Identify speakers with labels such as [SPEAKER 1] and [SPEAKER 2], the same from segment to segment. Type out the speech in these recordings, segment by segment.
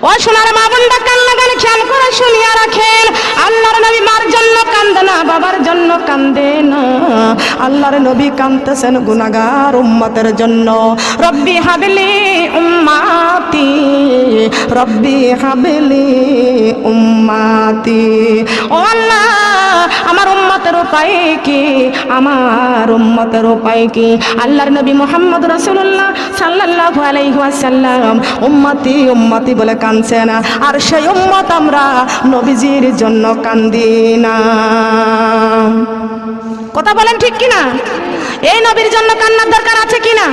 [SPEAKER 1] ও সোনার মা বোনরা কান্না গান খেয়াল করে শুনিয়া রাখেন। আল্লাহর নবী মার জন্য কান্দে না, বাবার জন্য কান্দে না, আল্লাহর নবী কাঁদতেছেন গুনাহগার উম্মতের জন্য। রব্বি হাবলি উম্মাতি, রব্বি হাবলি উম্মাতি। ও আল্লাহ, আমার উম্মতের উপায় কি, আমার উম্মতের উপায় কি? আল্লাহর নবী মুহাম্মদ রাসূলুল্লাহ সাল্লাল্লাহু আলাইহি ওয়াসাল্লাম উম্মতি উম্মতি বলে কাঁদছেন, আর সেই উম্মত আমরা নবীজির জন্য কান্দি না। কথা বলেন ঠিক কিনা? এই নবীর জন্য কান্নার দরকার আছে কিনা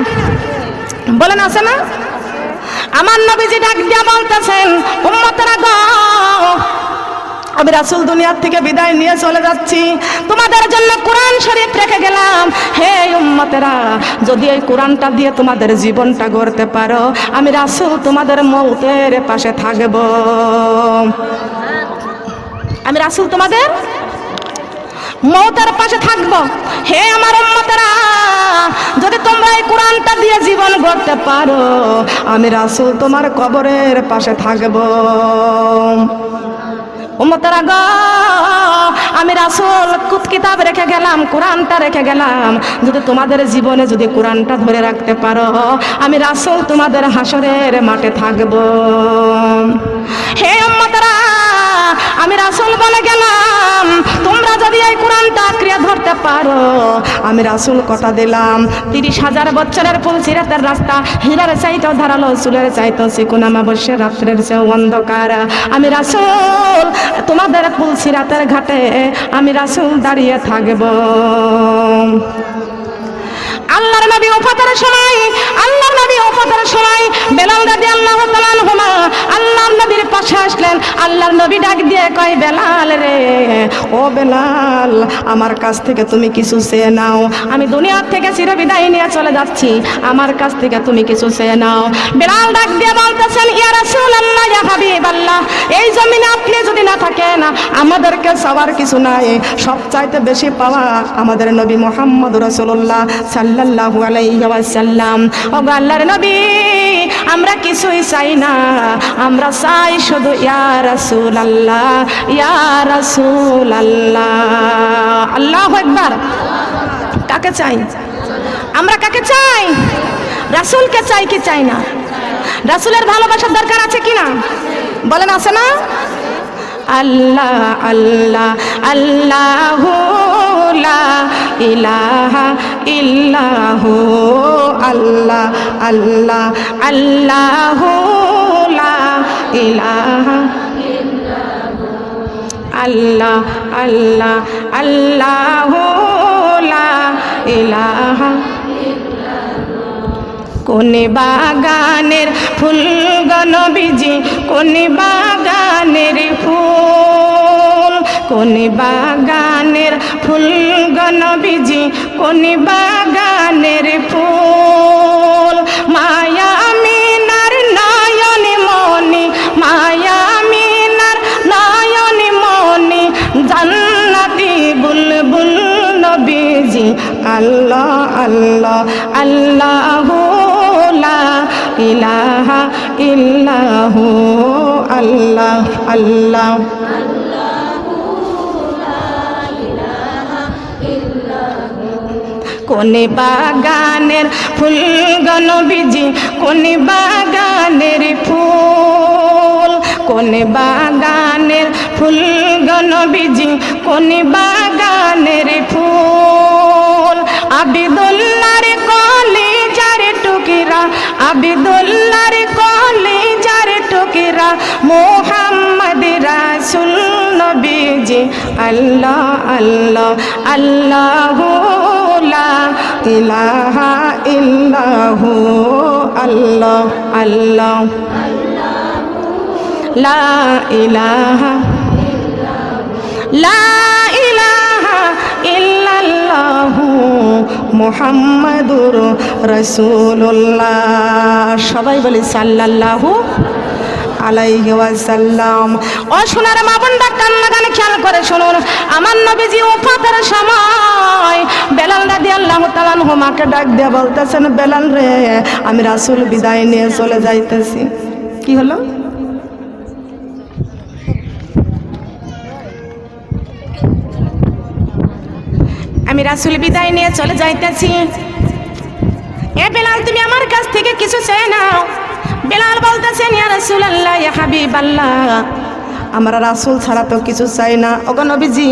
[SPEAKER 1] বলেন? আছে না? আমার নবীজি ডাক দিয়া বলতেছেন, উম্মতেরা গো, আমি রাসূল দুনিয়ার থেকে বিদায় নিয়ে চলে যাচ্ছি, তোমাদের জন্য কোরআন শরীফ রেখে গেলাম। হে উম্মতেরা, যদি এই কোরআনটা দিয়ে তোমাদের জীবনটা গড়তে পারো, আমি রাসূল তোমাদের মওতের পাশে থাকব। আমি রাসূল তোমাদের মওতের পাশে থাকব। হে আমার উম্মতেরা, যদি তোমরা এই কোরআনটা দিয়ে জীবন গড়তে পারো, আমি রাসূল তোমার কবরের পাশে থাকব। উম্মতেরা গো, আমি রাসূল কিতাব রেখে গেলাম, কোরআনটা রেখে গেলাম, যদি তোমাদের জীবনে যদি কোরআনটা ধরে রাখতে পারো, আমি রাসূল তোমাদের হাসরের মাঠে থাকব। হে উম্মতেরা, আমি রাসূল বলে গেলাম, তোমরা যদি এই কোরআনটা আঁকড়ে ধরতে পারো, আমি রাসূল কথা দিলাম, 30,000 বছরের ফুলসিরাতের রাস্তা হীরার চাইতেও ধারালো, চুলের চাইতেও চিকন, অমাবস্যার রাত্রের চেয়েও অন্ধকার, আমি রাসূল তোমাদের ফুলসিরাতের ঘাটে আমি রাসূল দাঁড়িয়ে থাকব। আল্লাহর নবী ওফাতের সময়, আল্লাহর নবী ওফাতের সময় বেলাল রাদিয়াল্লাহু তাআলা আনহুমা আল্লাহর নবীর পাশে আসলেন। আল্লাহর নবী ডাক দিয়ে কয়, বেলাল রে, ও বেলাল, আমার কাছ থেকে তুমি কিছু চেয়ে নাও, আমি দুনিয়ার থেকে চিরবিদায় নিয়ে চলে যাচ্ছি, আমার কাছ থেকে তুমি কিছু চেয়ে নাও। বেলাল ডাক দিয়ে বলতেছেন, ইয়া রাসূলুল্লাহ, ইয়া হাবিবাল্লাহ, এই জমিনে আপনি যদি না থাকেন, আমাদেরকে চাওয়ার কিছু নাই, সবচাইতে বেশি পাওয়া আমাদের নবী মুহাম্মদ রাসূলুল্লাহ সাল্লাল্লাহু আলাইহি ওয়াসাল্লাম। ও আল্লাহর নবী, আমরা কিছুই চাই না, আমরা চাই শুধু ইয়া রাসূলুল্লাহ, ইয়া রাসূলুল্লাহ। আল্লাহু আকবার। কাকে চাই আমরা? কাকে চাই? রাসূলকে চাই কি চাই না? রাসূলের ভালোবাসার দরকার আছে কিনা বলেন? আছে না? আল্লাহ আল্লাহ আল্লাহু লা ইলাহা ইল্লাহু, আল্লাহ আল্লাহ আল্লাহু লা ইলাহা ইল্লাহু, আল্লাহ আল্লাহ আল্লাহু লা ইলাহা। কোন বাগানের ফুল গো নবীজি, কোন বাগানের ফুল, কোন বাগানের ফুল গো নবীজি, কোন বাগানের ফুল, মায়া মিনার নয়নে মনি, মায়া মিনার নয়নে মনি, জান্নাতি বুলবুল নবীজি, আল্লাহ আল্লাহ আল্লাহু লা ইলাহা ইল্লাহু, আল্লাহ আল্লাহ কোন বাগানের ফুল গো নবীজি, কোন বাগানের ফুল, কোন বাগানের ফুল গো নবীজি, কোন বাগানের ফুল, আবিদুল্লাহর কলিজার টুকরা, আবিদুল্লাহর কলিজার টুকরা, মুহাম্মদ রাসূল নবীজি, আল্লাহ আল্লাহ আল্লাহু লা ইলাহা ইল্লাহু, আল্লাহ আল্লাহ লা ইলাহা লা ইলাহা ইল্লাল্লাহু মুহাম্মাদুর রাসূলুল্লাহ। সবাই বলি সাল্লাল্লাহু আলাইহি ওয়াসাল্লাম। ও সোনার মা বোনরা, কান্না গানে খেয়াল করে শুনুন, আমার নবীজি ওফাতের সময় বেলাল রাদিয়াল্লাহু তাআলা আনহু মাকে ডাক দিয়ে বলতেছেন, বেলাল রে, আমি রাসূল বিদায় নিয়ে চলে যাইতেছি। কি হলো? রাসূল বিদায় নিয়ে চলে যাইতেছি। এ বেলাল, তুমি আমার কাছ থেকে কিছু চাই নাও। বেলাল বলতেছেন, ইয়া রাসূলুল্লাহ, ইয়া হাবিবাল্লাহ, আমরা রাসূল ছাড়া তো কিছু চাই না। ওগো নবীজি,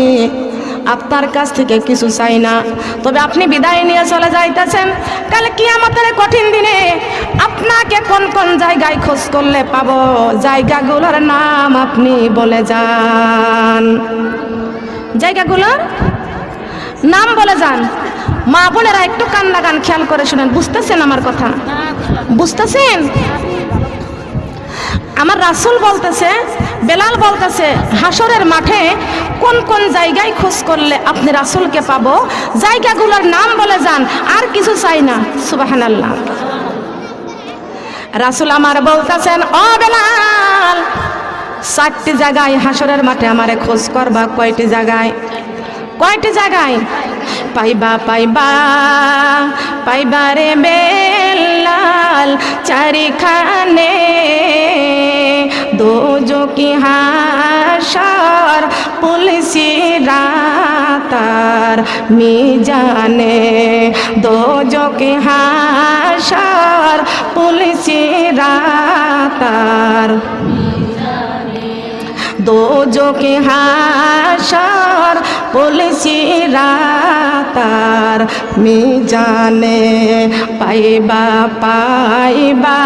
[SPEAKER 1] আপনার কাছ থেকে কিছু চাই না, তবে আপনি বিদায় নিয়ে চলে যাইতেছেন। কাল কিয়ামতের কঠিন দিনে আপনাকে কোন কোন জায়গায় খোঁজ করলে পাবো, জায়গাগুলোর নাম আপনি বলে যান। জায়গাগুলোর নাম বলে যান। মা বোনেরা একটু কান লাগান, খেয়াল করে শুনেন। বুঝতেছেন আমার কথা? বুঝতেছেন? আমার রাসূল বলতেছে, বেলাল বলতেছে, হাসরের মাঠে কোন কোন জায়গায় খোঁজ করলে আপনি রাসূলকে পাবো, জায়গাগুলোর নাম বলে যান, আর কিছু চাই না। সুবহানাল্লাহ। রাসূল আমার বলতেছেন, ও বেলাল, 4টি জায়গায় হাসরের মাঠে আমারে খোঁজ করবা। কয়টি জায়গায়? কয়টি জায়গায়? পাইবা পাইবা পাইবা রে বেলাল চারিখানে, দোজকি হাসর পুলিশি রাতার মিজানে, দোজকি হাসর পুলিশি রাতার, দোজকি হাসর পুলিশি রাতার মিজানে, পাইবা পাইবা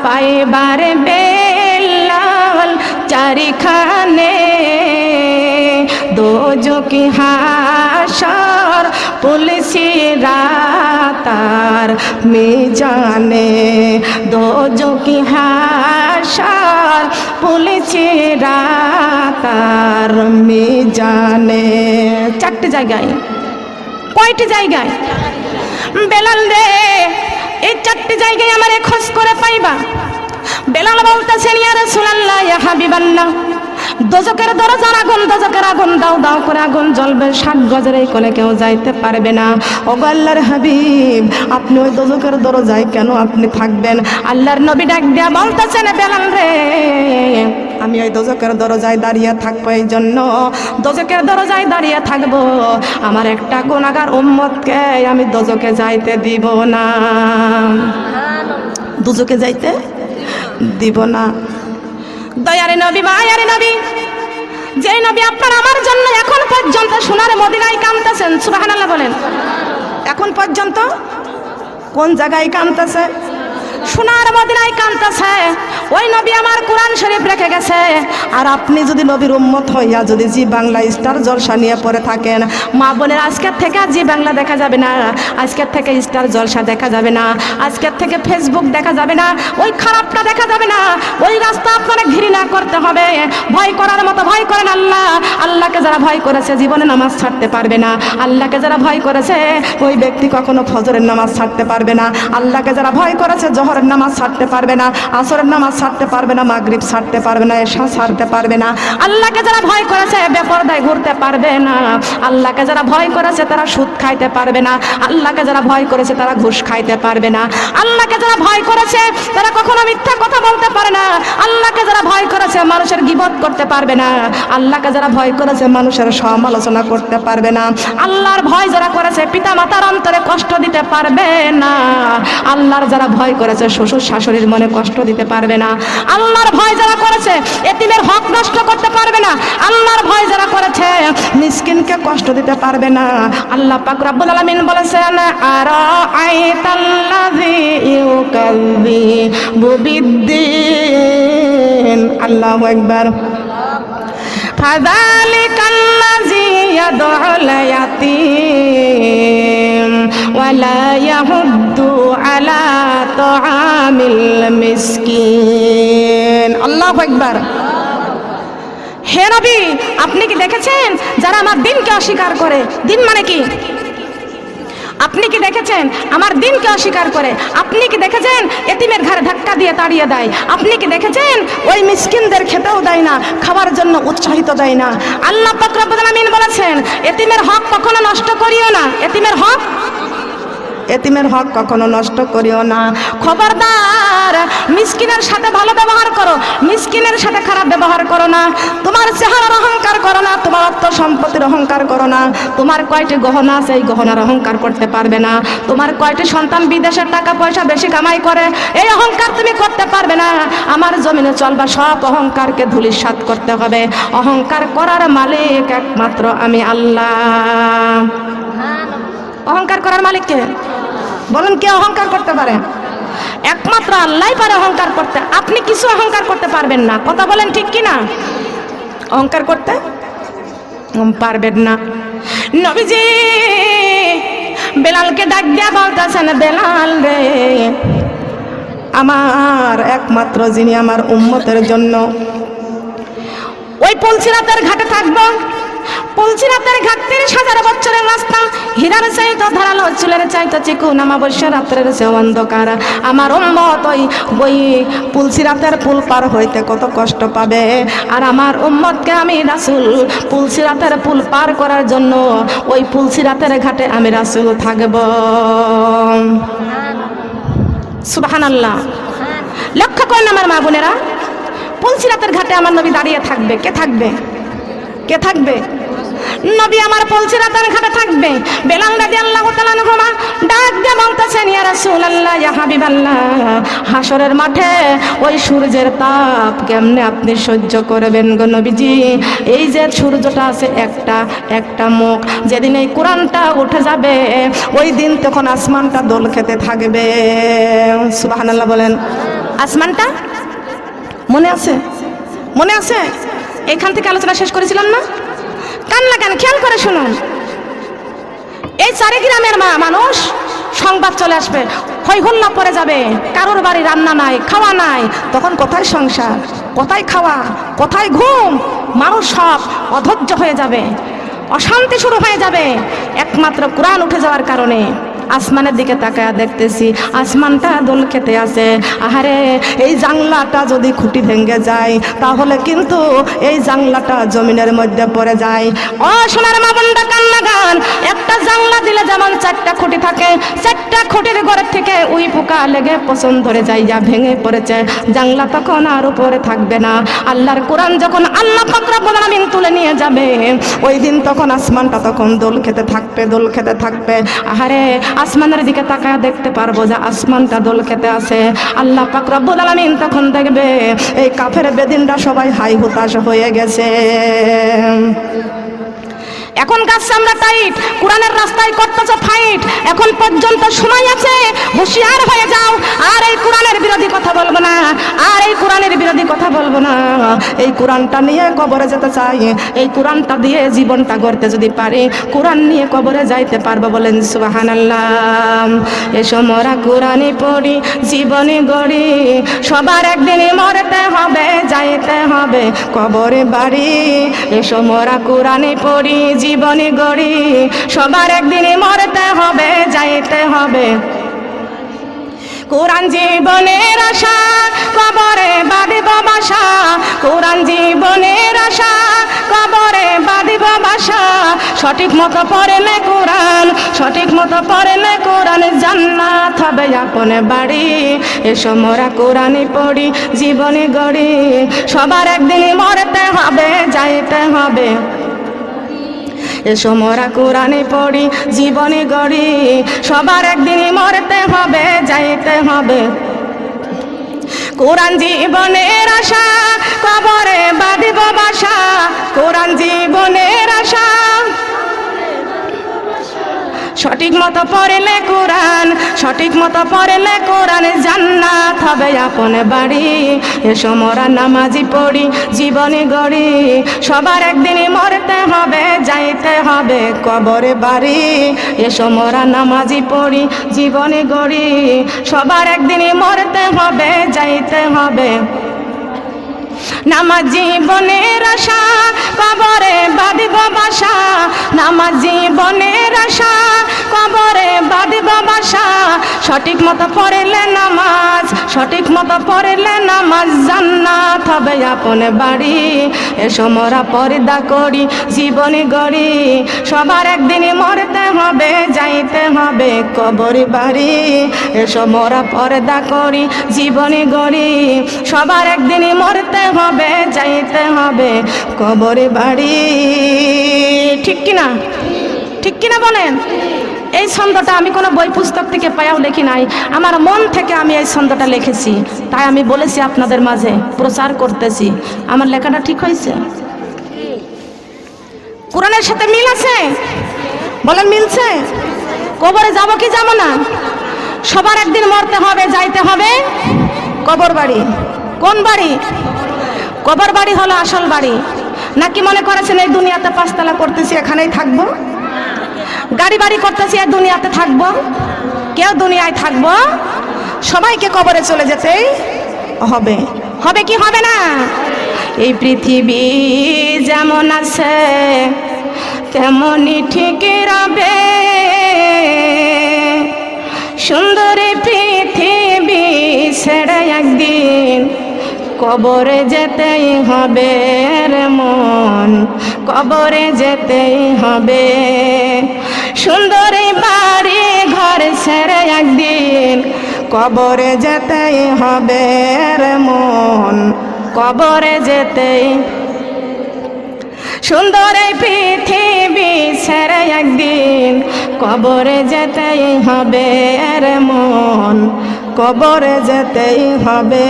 [SPEAKER 1] পাইবার বেলাল চারিখানে, দোজকি হাসর পুলিশি রাতার মিজানে, দোজকি হাসর পুলিশি রাতার মিজানে। 4টি জায়গায়। কয়টি জায়গায়? বেলাল রে, এই 4টি জায়গায় আমারে খোঁজ করে পাইবা। বেলাল বলতেছেন, ইয়া রাসূলুল্লাহ, ইয়া হাবিবাল্লাহ, দোজকের দরজার আগুন, দোজকের আগুন দাও দাও করে আগুন জ্বলবে, 7 গজের এই কোণে কেউ যাইতে পারবে না। ওগো আল্লাহর হাবিব, আপনি ওই দোজকের দরজায় কেন আপনি থাকবেন? আল্লাহর নবী ডাক দিয়া বলতেছেন, বেলাল রে, আমি ওই দোজকের দরজায় দাঁড়িয়ে থাকবো, এই জন্য দোজকের দরজায় দাঁড়িয়ে থাকবো, আমার একটা গুনাহগার উম্মতকে আমি দোজকে যাইতে দিব না, দোজকে যাইতে দিব না। দয়ারে নবী, মায়ারে নবী, যে নবী আপনার আমার জন্য এখন পর্যন্ত সোনার মদিনায় কাঁদতেছেন। সুবহানাল্লাহ বলেন। এখন পর্যন্ত কোন জায়গায় কাঁদতেছে? সোনার মদিনায় কাঁদতেছে। ওই নবী আমার কোরআন শরীফ রেখে গেছে। আর আপনি যদি নবীর উম্মত হইয়া যদি জি বাংলা স্টার জলসা নিয়ে পড়ে থাকেন, মা বোনের আজকের থেকে জি বাংলা দেখা যাবে না, আজকের থেকে স্টার জলসা দেখা যাবে না, আজকের থেকে ফেসবুক দেখা যাবে না, ওই খারাপটা দেখা যাবে না। ওই রাস্তা আপনারা ঘৃণা করতে হবে। ভয় করার মতো ভয় করেন আল্লাহ। আল্লাহকে যারা ভয় করেছে জীবনে নামাজ ছাড়তে পারবে না। আল্লাহকে যারা ভয় করেছে ওই ব্যক্তি কখনো ফজরের নামাজ ছাড়তে পারবে না। আল্লাহকে যারা ভয় করেছে জোহরের নামাজ ছাড়তে পারবে না, আসরের নামাজ ছাড়তে পারবে না, মাগরিব ছাড়তে পারবে না, এশা ছাড়তে পারবে না। আল্লাহকে যারা ভয় করেছে বেপরদায় ঘুরতে পারবে না। আল্লাহকে যারা ভয় করেছে তারা সুদ খাইতে পারবে না। আল্লাহকে যারা ভয় করেছে তারা ঘুষ খাইতে পারবে না। আল্লাহকে যারা ভয় করেছে তারা কখনো মিথ্যা কথা বলতে পারে না। আল্লাহকে যারা ভয় করেছে মানুষের গীবত করতে পারবে না। আল্লাহকে যারা ভয় করেছে মানুষের সমালোচনা করতে পারবে না। আল্লাহর ভয় যারা করেছে পিতা মাতার অন্তরে কষ্ট দিতে পারবে না। আল্লাহর যারা ভয় করেছে শ্বশুর শাশুড়ির মনে কষ্ট দিতে পারবে না। আল্লাহর ভয় যারা করেছে এতিমের হক নষ্ট করতে পারবে না। আল্লাহর ভয় যারা করেছে মিসকিনকে কষ্ট দিতে পারবে না। আল্লাহ পাক রব্বুল আলামিন বলেছেন, আরাআইতাল্লাযী ইউকাযযিবু বিদ্দীন। আল্লাহু আকবার। ফাযালিকাল্লাযী ইয়াদউল ইয়াতীম ওয়া লা ইয়াহুদ্দু আলা তাআমিল মিসকিন। আল্লাহু আকবার। হে নবী, আপনি কি দেখেছেন যারা আমার দিনকে অস্বীকার করে? দিন মানে কি? আপনি কি দেখেছেন আমার দিনকে অস্বীকার করে? আপনি কি দেখেছেন এতিমের ঘরে ধাক্কা দিয়ে তাড়িয়ে দেয়? আপনি কি দেখেছেন ওই মিসকিনদের খেতেও দেয় না, খাওয়ার জন্য উৎসাহিত দেয় না? আল্লাহ পাক রব্বুল আলামিন বলেছেন, এতিমের হক কখনো নষ্ট করিও না। এতিমের হক এতিমের হক কখনো নষ্ট করিও না। খবরদার, মিসকিনের সাথে ভালো ব্যবহার করো, মিসকিনের সাথে খারাপ ব্যবহার করো না। তোমার চেহারার অহংকার করো না, তোমার অর্থ সম্পত্তির অহংকার করো না। তোমার কয়টি গহনা আছে, এই গহনার অহংকার করতে পারবে না। তোমার কয়টি সন্তান বিদেশের টাকা পয়সা বেশি কামাই করে, এই অহংকার তুমি করতে পারবে না। আমার জমিনে চলবা, সব অহংকারকে ধূলিসাৎ করতে হবে। অহংকার করার মালিক একমাত্র আমি আল্লাহ। অহংকার করার মালিক কে? বলুন, কে অহংকার করতে পারে? একমাত্র আল্লাহই পারে অহংকার করতে। আপনি কিছু অহংকার করতে পারবেন না। কথা বলেন ঠিক কি না? অহংকার করতে পারবেন না। নবীজি বেলালকে ডাক দিয়া বলতেছেন, বেলাল রে, আমার একমাত্র যিনি আমার উম্মতের জন্য ওই পুলসিরাতের ঘাটে থাকবো। পুলসিরাতের ঘাট 30,000 বছরের রাস্তা, হীরার চাইতো ধারালো, চুলের চাইতো চিকুন, অমাবস্যা রাত্রের চেয়ে অন্ধকার। আমার উম্মত ওই পুলসিরাতের পুল পার হইতে কত কষ্ট পাবে, আর আমার উম্মতকে আমি রাসূল পুলসিরাতের পুল পার করার জন্য ওই পুলসিরাতের ঘাটে আমি রাসূল থাকব। সুবহানাল্লাহ। লক্ষ্য করেন আমার মা বোনেরা, পুলসিরাতের ঘাটে আমার নবী দাঁড়িয়ে থাকবে। কে থাকবে? কে থাকবে? নবী আমার পুলসিরাতের ঘাটে থাকবে। বেলাল রাদিয়াল্লাহু তাআলা আনহু ডাক দিয়ে বলতেছেন, ইয়া রাসূলুল্লাহ, ইয়া হাবিবাল্লাহ, হাসরের মাঠে ওই সূর্যের তাপ কেমনে আপনি সহ্য করবেন গো নবীজি? এই যে সূর্যটা আছে একটা একটা মুখ, যেদিন এই কোরআনটা উঠে যাবে ওই দিন তখন আসমানটা দোল খেতে থাকবে। সুবহানাল্লাহ বলেন। আসমানটা মনে আছে? মনে আছে? এখান থেকে আলোচনা শেষ করেছিলাম না? কান্না কেন? খেয়াল করে শুনুন। এই চারি গ্রামের মানুষ সংবাদ চলে আসবে, হই হল্লা পড়ে যাবে, কারোর বাড়ি রান্না নাই, খাওয়া নাই। তখন কোথায় সংসার, কোথায় খাওয়া, কোথায় ঘুম? মানুষ সব অধৈর্য হয়ে যাবে, অশান্তি শুরু হয়ে যাবে, একমাত্র কোরআন উঠে যাওয়ার কারণে। আসমানের দিকে তাকায়া দেখতেছি আসমানটা দোল খেতে আছে। আহারে, এই জানলাটা যদি খুঁটি ভেঙে যায় তাহলে কিন্তু এই জানলাটা জমিনের মধ্যে পড়ে যায়। ও সোনার মা বোনরা, কান্না গান। একটা জানলা দিলে যেমন 4টা খুঁটি থাকে, 4টা খুঁটির ঘরের থেকে উই পোকা লেগে পছন ধরে যায়, যা ভেঙে পড়েছে, জানলা তখন আর উপরে থাকবে না। আল্লাহর কোরআন যখন আল্লাহ পাক রব্বুল আলামিন তুলে নিয়ে যাবে ওই দিন তখন আসমানটা তখন দোল খেতে থাকবে, দোল খেতে থাকবে। আহারে, আসমানের দিকে তাকায় দেখতে পারবো যে আসমানটা দোল খেতে আছে। আল্লাহ পাক রব্বুল আলামিন তখন দেখবে এই কাফের বেদিনরা সবাই হাই হুতাশ হয়ে গেছে। এখন গাছ আমরা টাইট, কোরআনের রাস্তায় করতেছ ফাইট। এখন পর্যন্ত সময় আছে, হুঁশিয়ার হয়ে যাও। আর এই কোরআনের বিরোধী কথা বলবো না, আর এই কোরআনের বিরোধী কথা বলবো না। এই কোরআনটা নিয়ে কবরে যেতে চাই, এই কোরআনটা দিয়ে জীবনটা গড়তে যদি পারি, কোরআন নিয়ে কবরে যাইতে পারবো। বলেন সুবহানাল্লাহ। এসো মোরা কোরআনই পড়ি, জীবনে গড়ি, সবার একদিনই মরতে হবে, যাইতে হবে কবরে বাড়ি। এসো মোরা কোরআনই পড়ি, জীবনে গড়ি, সবার একদিনই মরতে হবে, যাইতে হবে। কোরআন জীবনের আশা, কবরে বাঁধিব বাসা। কোরআন জীবনের আশা, কবরে বাঁধিব বাসা। সঠিক মতো পড়লে কোরআন, সঠিক মতো পড়লে কোরআন, জান্নাত হবে আপন বাড়ি। এসো মোরা কোরআনই পড়ি, জীবনে গড়ি, সবার একদিনই মরতে হবে, যাইতে হবে। এসো মোরা কোরআনে পড়ি, জীবনে গড়ি, সবার একদিনই মরতে হবে, যাইতে হবে। কোরআন জীবনের আশা, কবরে বাঁধিব বাসা। কোরআন জীবনের আশা, সঠিক মতো পড়লে কোরআন, সঠিক মতো পড়লে কোরআন, জান্নাত হবে আপন বাড়ি। এসো মোরা নামাজি পড়ি, জীবনে গড়ি, সবার একদিনই মরতে হবে, যাইতে হবে কবরে বাড়ি। এসো মোরা নামাজি পড়ি, জীবনে গড়ি, সবার একদিনই মরতে হবে, যাইতে হবে। নামাজি বনের আশা কবরে বাঁধব বাসা, নামাজি বনের আশা কবরে বাঁধব বাসা। সঠিক মতো পড়লে নামাজ, সঠিক মতো পড়লে নামাজ, জান্নাত হবে আপন বাড়ি। এসো মোরা পর্দা করি জীবনী গড়ি, সবার একদিনই মরতে হবে যাইতে হবে কবর বাড়ি। এসো মোরা পর্দা করি জীবনী গড়ি, সবার একদিনই মরতে হবে যাইতে হবে কবর বাড়ি। ঠিক কিনা? ঠিক কিনা বলেন? এই ছন্দটা আমি কোনো বই পুস্তক থেকে পায়াও লিখি নাই, আমার মন থেকে আমি এই ছন্দটা লিখেছি, তাই আমি বলেছি আপনাদের মাঝে প্রচার করতেছি। আমার লেখাটা ঠিক হয়েছে? কোরআনের সাথে মিল আছে? বলেন মিলছে? কবরে যাব কি যাব না? সবার একদিন মরতে হবে যাইতে হবে কবর বাড়ি। কোন বাড়ি? কবর বাড়ি হলো আসল বাড়ি। নাকি মনে করেছেন এই দুনিয়াতে পাঁচতলা করতেছি এখানেই থাকবো, গাড়ি বাড়ি করতেছি এই দুনিয়াতে থাকবো? কেউ দুনিয়ায় থাকবো? সবাইকে কবরে চলে যেতেই হবে। হবে কি হবে না? এই পৃথিবী যেমন আছে তেমনই ঠিক রবে, সুন্দর পৃথিবী ছেড়ে একদিন কবরে যেতেই হবে রে মন, কবরে যেতেই হবে। সুন্দর বাড়ি ঘর ছেড়ে একদিন কবরে যেতেই হবে রে মন, কবরে যেতেই। সুন্দর পৃথিবী ছেড়ে একদিন কবরে যেতেই হবে রে মন, কবরে যেতেই হবে।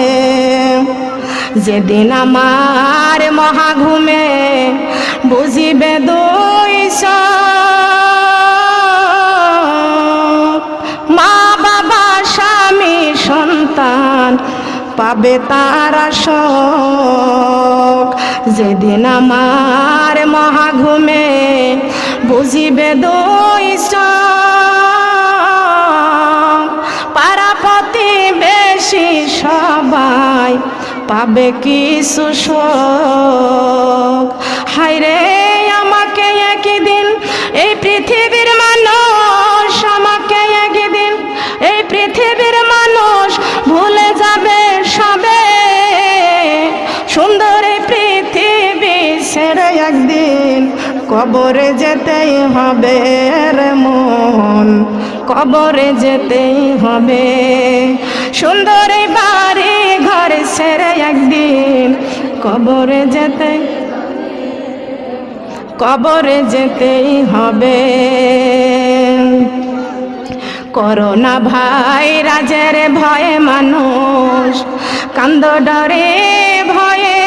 [SPEAKER 1] যেদিন আমার মহাঘুমে বুঝিবে দুই চোখ, মা বাবা স্বামী সন্তান পাবে তারা শোক। যেদিন আমার মহাঘুমে বুঝিবে দুই চোখ, পাড়া প্রতিবেশী সবাই পাবে কিছু শোক। হায়রে আমাকে একদিন এই পৃথিবীর মানুষ, আমাকে একদিন এই পৃথিবীর মানুষ ভুলে যাবে সবে। সুন্দর পৃথিবী ছেড়ে একদিন কবরে যেতেই হবে রে মন, কবরে যেতেই হবে। সুন্দর বাড়ি ঘর ছেড়ে একদিন কবরে যেতে, কবরে যেতেই হবে। করোনা ভাইরাসের ভয়ে মানুষ কান্দ ডরে ভয়ে,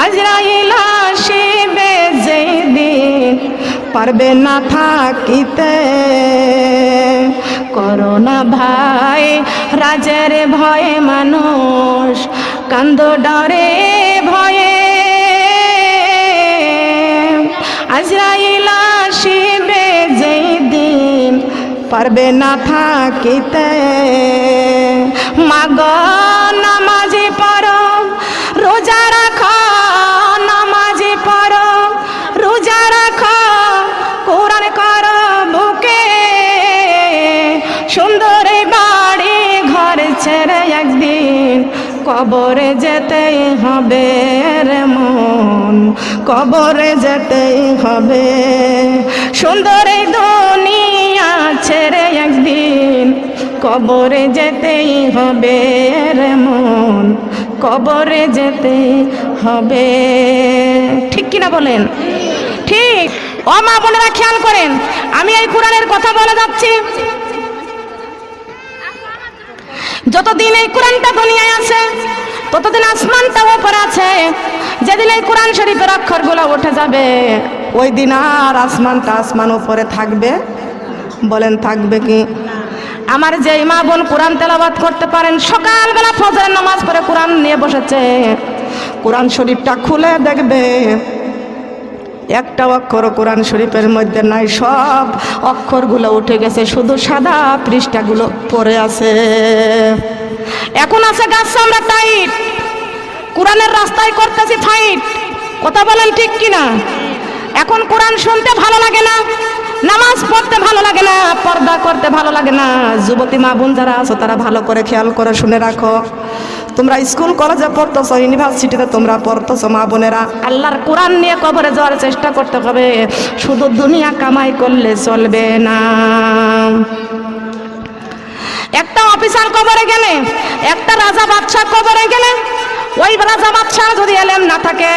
[SPEAKER 1] আজরাইল আসিবে যেদিন পারবে না থাকিতে। করোনা ভাইরাসের ভয়ে মানুষ কান্দ ডরে ভয়ে, আজরাইল আসিবে যেদিন পারবে না থাকিতে। মাগো নামাজি পড়ো রোজা রাখো, নামাজি পড়ো রোজা রাখো, কোরআন করো বুকে। সুন্দর বাড়ি ঘর ছেড়ে একদিন কবরে যেতেই হবে রে মন, কবরে যেতেই হবে। সুন্দর দুনিয়া ছেড়ে একদিন কবরে যেতেই হবে রে মন, কবরে যেতেই হবে। ঠিক কিনা বলেন? ঠিক। ও মা বোনেরা খেয়াল করেন, আমি এই কোরআনের কথা বলে যাচ্ছি। যতদিন এই কোরআনটা দুনিয়ায় আছে ততদিন আসমানটা উপরে আছে। যেদিন এই কোরআন শরীফের অক্ষরগুলো উঠে যাবে ওই দিন আর আসমানটা আসমান উপরে থাকবে? বলেন থাকবে কি? আমার যে মা বোন কোরআন তেলাওয়াত করতে পারেন, সকালবেলা ফজরের নামাজ পড়ে কোরআন নিয়ে বসেছে, কোরআন শরীফটা খুলে দেখবে একটা অক্ষর কোরআন শরীফের মধ্যে নাই, সব অক্ষরগুলো উঠে গেছে, শুধু সাদা পৃষ্ঠাগুলো পড়ে আছে। এখন আছে গাছ আমরা টাইট, কোরআনের রাস্তায় করতেছি ফাইট। কথা বলেন ঠিক কিনা? এখন কোরআন শুনতে ভালো লাগে না, নামাজ পড়তে ভালো লাগে না, পর্দা করতে ভালো লাগে না। যুবতী মা বোন যারা আছো তারা ভালো করে খেয়াল করে শুনে রাখো, তোমরা স্কুল কলেজে পড়তেছো, ইউনিভার্সিটিতে তোমরা পড়তেছো, মা বোনেরা আল্লাহর কোরআন নিয়ে কবরে যাওয়ার চেষ্টা করতে হবে। শুধু দুনিয়া কামাই করলে চলবে না। একটা অফিসার কবরে গেলে, একটা রাজা বাদশাহ কবরে গেলে, ওই রাজা বাদশাহ যদি এলেম না থাকে,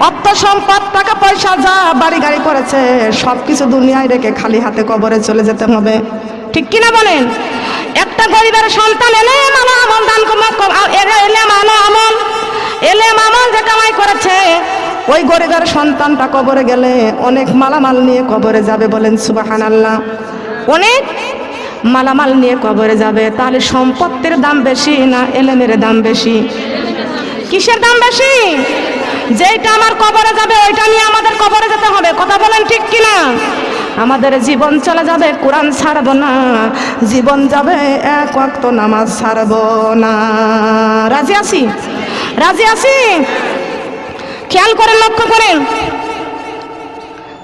[SPEAKER 1] অর্থ সম্পদ টাকা পয়সা যা বাড়ি গাড়ি করেছে সবকিছু দুনিয়ায় রেখে খালি হাতে কবরে চলে যেতে হবে। ঠিক কিনা বলেন? একটা গরিবের সন্তান এলেম আলো আমল দান এলেম আমল যে কামাই করেছে, ওই গরিবের সন্তানটা কবরে গেলে অনেক মালামাল নিয়ে কবরে যাবে। বলেন সুবহানাল্লাহ। অনেক মালামাল নিয়ে কবরে যাবে। তাহলে সম্পত্তির দাম বেশি না এলেমের দাম বেশি? কিসের দাম বেশি? যেটা আমার কবরে যাবে ওইটা নিয়ে আমাদের কবরে যেতে হবে। কথা বলেন ঠিক কিনা? আমাদের জীবন চলে যাবে, কোরআন ছাড়বো না। জীবন যাবে, এক ওয়াক্ত নামাজ ছাড়বো না। রাজি আছি? রাজি আছি? খেয়াল করেন, লক্ষ্য করেন।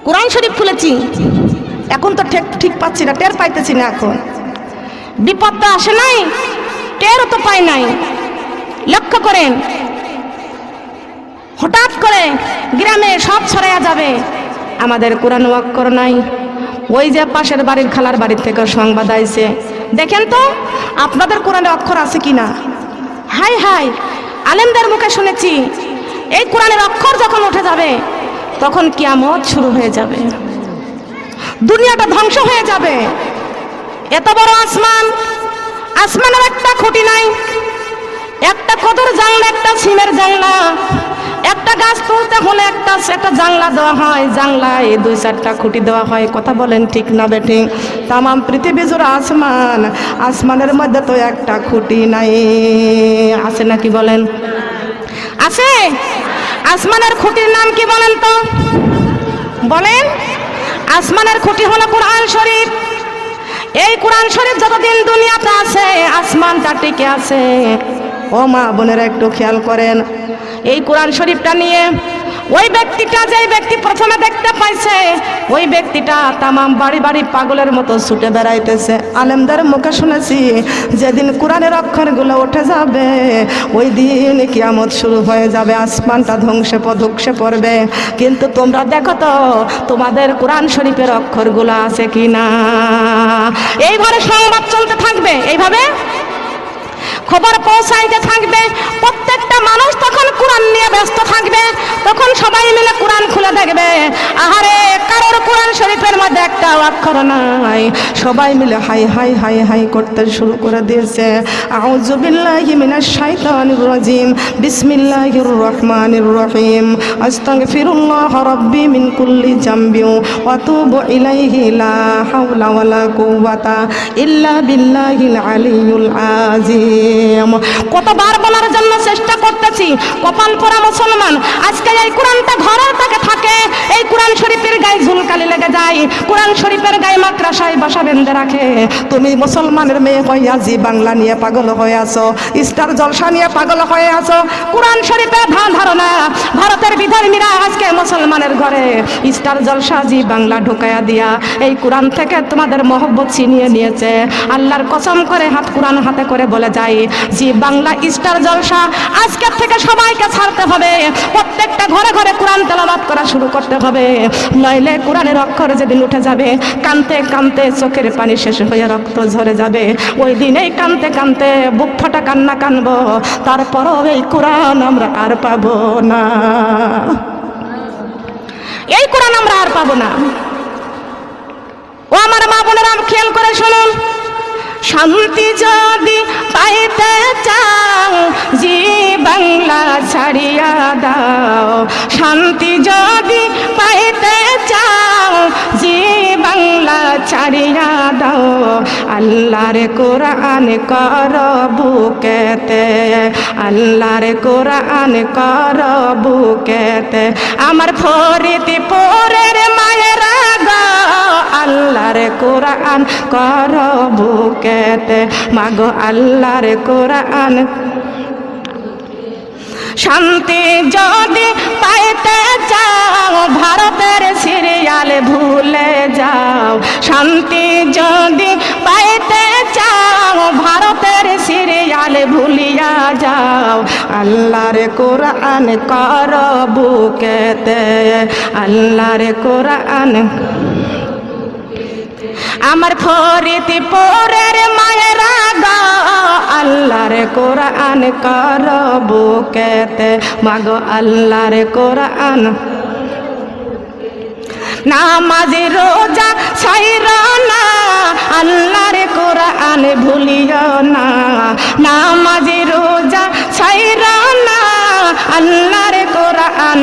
[SPEAKER 1] কোরআন শরীফ খুলেছি, এখন তো ঠিক পাচ্ছি না, টের পাইতেছি না। এখন বিপদটা আসে নাই, টেরও তো পাই নাই। লক্ষ্য করেন, হঠাৎ করে গ্রামে সব ছড়াইয়া যাবে, আমাদের কোরআন অক্ষর নাই। ওই যে পাশের বাড়ির খালার বাড়ির থেকে সংবাদ আইছে, দেখেন তো আপনাদের কোরআনে অক্ষর আছে কিনা। হাই হাই, আলেমদের মুখে শুনেছি এই কোরআনের অক্ষর যখন উঠে যাবে তখন কিয়ামত শুরু হয়ে যাবে, দুনিয়াটা ধ্বংস হয়ে যাবে। এত বড় আসমান, আসমানের একটা খুঁটি নাই, একটা কদর জানলা, একটা সিমের জানলা, একটা গাছ তুলতে হলে একটা জানলা দেওয়া হয়, জানলায় 2-4টা খুঁটি দেওয়া হয়। কথা বলেন ঠিক না বেঠিক? তামাম পৃথিবী জুড়ে আসমান, আসমানের মধ্যে তো একটা খুঁটি নাই। আছে নাকি বলেন? আছে? আসমানের খুঁটির নাম কি বলেন তো? বলেন। আসমানের খুঁটি হলো কোরআন শরীফ। এই কোরআন শরীফ যতদিন দুনিয়াতে আছে আসমানটা টিকে আছে। ও মা বোনেরা একটু খেয়াল করেন, এই কোরআন শরীফটা নিয়ে ওই ব্যক্তিটা, যে ব্যক্তি প্রথমে দেখতে পাইছে, ওই ব্যক্তিটা তামাম বাড়ি বাড়ি পাগলের মতো ছুটে বেড়াইতেছে। আলেমদের মুখে শুনেছি যেদিন কোরআনের অক্ষরগুলো উঠে যাবে ওই দিন কিয়ামত শুরু হয়ে যাবে, আসমানটা ধ্বংসে পড়বে। কিন্তু তোমরা দেখো তো তোমাদের কোরআন শরীফের অক্ষরগুলো আছে কিনা। এইভাবে সংবাদ চলতে থাকবে, এইভাবে খবর পৌঁছাইতে থাকবে। প্রত্যেকটা মানুষ তখন কোরআন নিয়ে ব্যস্ত থাকবে, তখন সবাই মিলে কোরআন খুলে দেখবে, আহারে কারোর কোরআন শরীফের মধ্যে একটা অক্ষর নাই। সবাই মিলে হাই হাই হাই হাই করতে শুরু করে দিয়েছে। আউযু বিল্লাহি মিনাশ শাইতানির রাজিম, বিসমিল্লাহির রহমানির রহিম, আস্তাগফিরুল্লাহ রাব্বি মিন কুল্লি জামবি ওয়া আতুবু ইলাইহি, লা হাওলা ওয়ালা কুওয়াতা ইল্লা বিল্লাহিল আলিয়্যুল আযীম। কতবার বলার জন্য চেষ্টা করতেছি, কপাল পরা মুসলমান আজকে এই কোরআনটা ঘরের থেকে থাকে, এই কোরআন শরীফের গায়ে ঝুলকালি লেগে যায়, কোরআন শরীফের গায়ে মাদ্রাসায় বাসা বেঁধে রাখে। তুমি মুসলমানের মেয়ে হইয়া জি বাংলা নিয়ে পাগল হয়ে আছো, স্টার জলসা নিয়ে পাগল হয়ে আছো। কোরআন শরীফের ধারণা ভারতের বিধর্মীরা আজকে মুসলমানের ঘরে স্টার জলসা জি বাংলা ঢুকাইয়া দিয়া এই কোরআন থেকে তোমাদের মহব্বত ছিনিয়ে নিয়েছে। আল্লাহর কসম করে কোরআন হাতে করে বলে যায়, জি বাংলা স্টার জলসা আজকের থেকে সবাইকে ছাড়তে হবে, প্রত্যেকটা ঘরে ঘরে কোরআন তেলাওয়াত করা শুরু করতে হবে, নইলে কোরআনের অক্ষর যেদিন উঠে যাবে কানতে কানতে চোখের পানি শেষ হয়ে রক্ত ঝরে যাবে। ওই দিনেই কানতে কানতে বুক ফাটা কান্না কানবো, তারপরও এই কোরআন আমরা আর পাবো না, এই কোরআন আমরা আর পাবো না। ও আমার মা বোনেরা খেয়াল করে শুনুন, শান্তি যদি পাইতে চাও জি বাংলা ছাড়িয়া দাও, শান্তি যদি পাইতে চাও জি বাংলা ছাড়িয়া দাও, আল্লাহর কোরআন কর বুকেতে, আল্লাহর কোরআন কর বুকেতে, আমার ফরিদপুরের মায়েরা গো আল্লাহর কোরআন কর বুকেতে মাগো আল্লাহর কোরআন। শান্তি যদি পাইতে চাও ভারতের সিরিয়াল ভুলে যাও, শান্তি যদি পাইতে চাও ভারতের সিরিয়াল ভুলিয়া যাও, আল্লাহর কোরআন কর বুকেতে আল্লাহর কোরআন। আমার ফরিদপুরের মায়েরা গো আল্লাহর কোরআন কর বুকেতে মাগো আল্লাহর কোরআন। নামাজি রোজা ছাইরো না আল্লাহর কোরআন ভুলিও না, নামাজি রোজা ছাইরো না আল্লাহর কোরআন